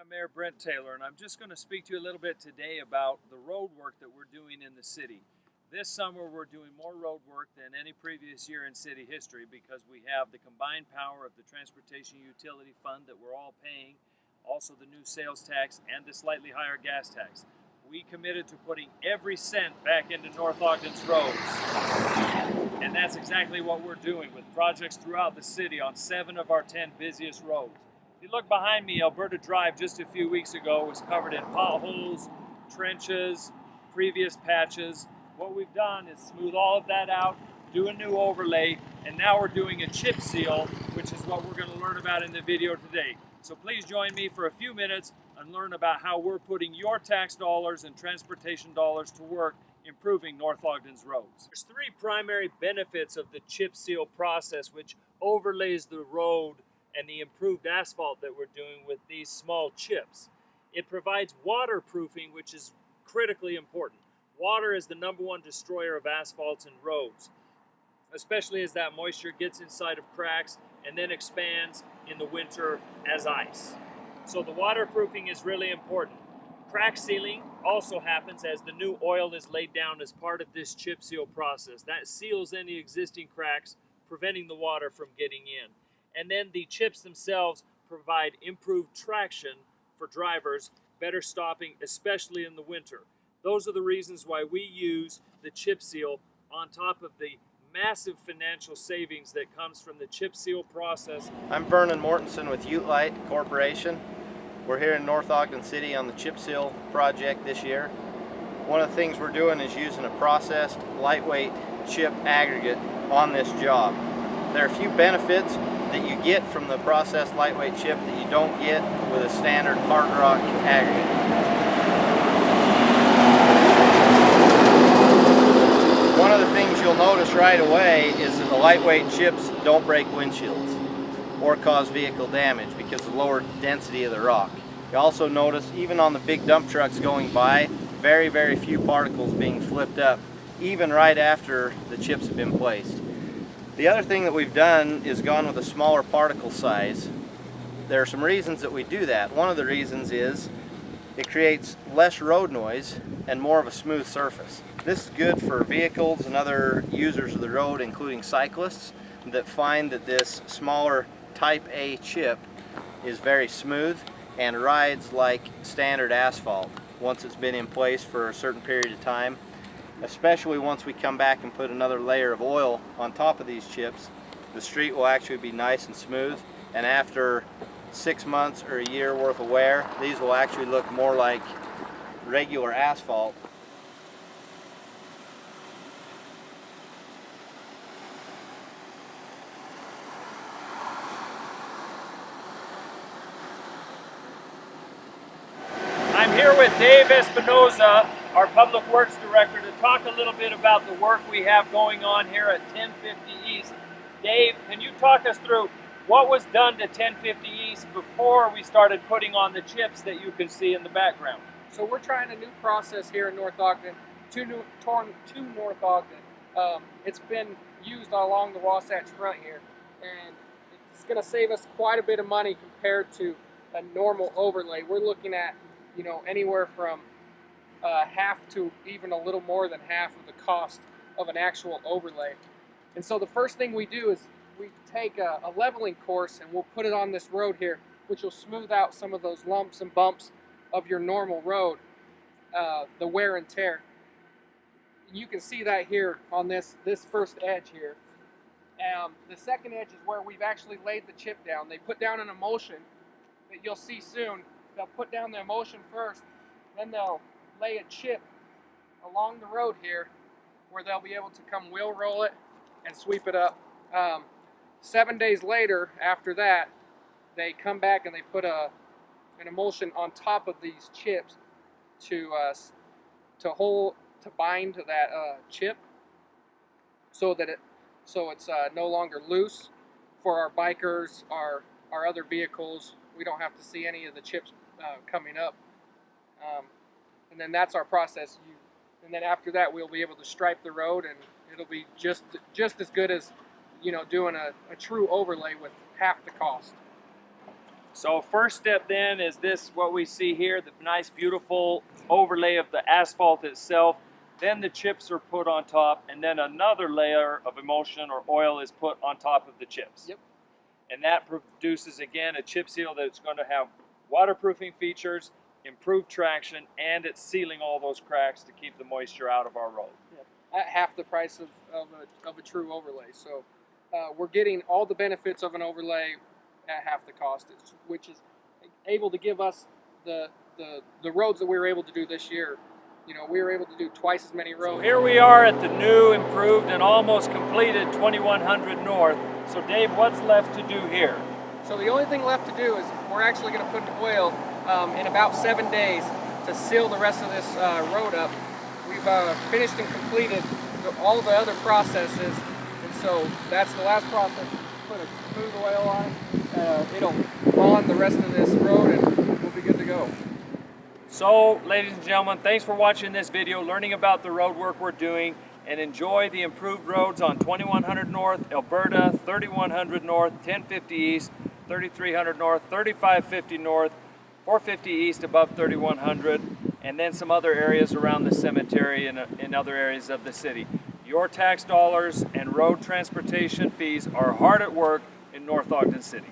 I'm Mayor Brent Taylor, and I'm just going to speak to you a little bit today about the road work that we're doing in the city. This summer we're doing more road work than any previous year in city history because we have the combined power of the Transportation Utility Fund that we're all paying, also the new sales tax and the slightly higher gas tax. We committed to putting every cent back into North Ogden's roads. And that's exactly what we're doing with projects throughout the city on 7 of our 10 busiest roads. If you look behind me, Alberta Drive just a few weeks ago was covered in potholes, trenches, previous patches. What we've done is smooth all of that out, do a new overlay, and now we're doing a chip seal, which is what we're going to learn about in the video today. So please join me for a few minutes and learn about how we're putting your tax dollars and transportation dollars to work improving North Ogden's roads. There's 3 primary benefits of the chip seal process, which overlays the road and the improved asphalt that we're doing with these small chips. It provides waterproofing, which is critically important. Water is the #1 destroyer of asphalts and roads, especially as that moisture gets inside of cracks and then expands in the winter as ice. So the waterproofing is really important. Crack sealing also happens as the new oil is laid down as part of this chip seal process. That seals any existing cracks, preventing the water from getting in. And then the chips themselves provide improved traction for drivers, better stopping, especially in the winter. Those are the reasons why we use the chip seal on top of the massive financial savings that comes from the chip seal process. I'm Vernon Mortensen with Utelite Corporation. We're here in North Ogden City on the chip seal project this year. One of the things we're doing is using a processed lightweight chip aggregate on this job. There are a few benefits that you get from the processed lightweight chip that you don't get with a standard hard rock aggregate. One of the things you'll notice right away is that the lightweight chips don't break windshields or cause vehicle damage because of the lower density of the rock. You also notice even on the big dump trucks going by, very, very few particles being flipped up even right after the chips have been placed. The other thing that we've done is gone with a smaller particle size. There are some reasons that we do that. One of the reasons is it creates less road noise and more of a smooth surface. This is good for vehicles and other users of the road, including cyclists, that find that this smaller Type A chip is very smooth and rides like standard asphalt once it's been in place for a certain period of time. Especially once we come back and put another layer of oil on top of these chips, the street will actually be nice and smooth, and after 6 months or a year worth of wear, these will actually look more like regular asphalt. I'm here with Dave Espinoza, our Public Works Director, to talk a little bit about the work we have going on here at 1050 East. Dave, can you talk us through what was done to 1050 East before we started putting on the chips that you can see in the background? So we're trying a new process here in North Ogden, to North Ogden. It's been used along the Wasatch Front here, and it's going to save us quite a bit of money compared to a normal overlay. We're looking at, anywhere from half to even a little more than half of the cost of an actual overlay. And so the first thing we do is we take a leveling course and we'll put it on this road here, which will smooth out some of those lumps and bumps of your normal road, the wear and tear. You can see that here on this first edge here. The second edge is where we've actually laid the chip down. They put down an emulsion that you'll see soon. They'll put down the emulsion first, then they'll lay a chip along the road here where they'll be able to come wheel roll it and sweep it up. 7 days later, after that, they come back and they put an emulsion on top of these chips to bind that chip so it's no longer loose for our bikers, our other vehicles. We don't have to see any of the chips coming up. And then that's our process. And then after that, we'll be able to stripe the road, and it'll be just as good as doing a true overlay with half the cost. So first step then is this, what we see here, the nice beautiful overlay of the asphalt itself. Then the chips are put on top, and then another layer of emulsion or oil is put on top of the chips. Yep. And that produces, again, a chip seal that's going to have waterproofing features, improved traction, and it's sealing all those cracks to keep the moisture out of our road. Yep. At half the price of a true overlay. So we're getting all the benefits of an overlay at half the cost, which is able to give us the roads that we were able to do this year. You know, we were able to do twice as many roads. So here we are at the new, improved, and almost completed 2100 North. So Dave, what's left to do here? So the only thing left to do is we're actually going to put the oil in about 7 days to seal the rest of this road up. We've finished and completed all the other processes, and so that's the last process. Put a smooth oil on it. It'll bond the rest of this road, and we'll be good to go. So, ladies and gentlemen, thanks for watching this video, learning about the road work we're doing, and enjoy the improved roads on 2100 North, Alberta, 3100 North, 1050 East, 3300 North, 3550 North, 450 East above 3100, and then some other areas around the cemetery and in other areas of the city. Your tax dollars and road transportation fees are hard at work in North Ogden City.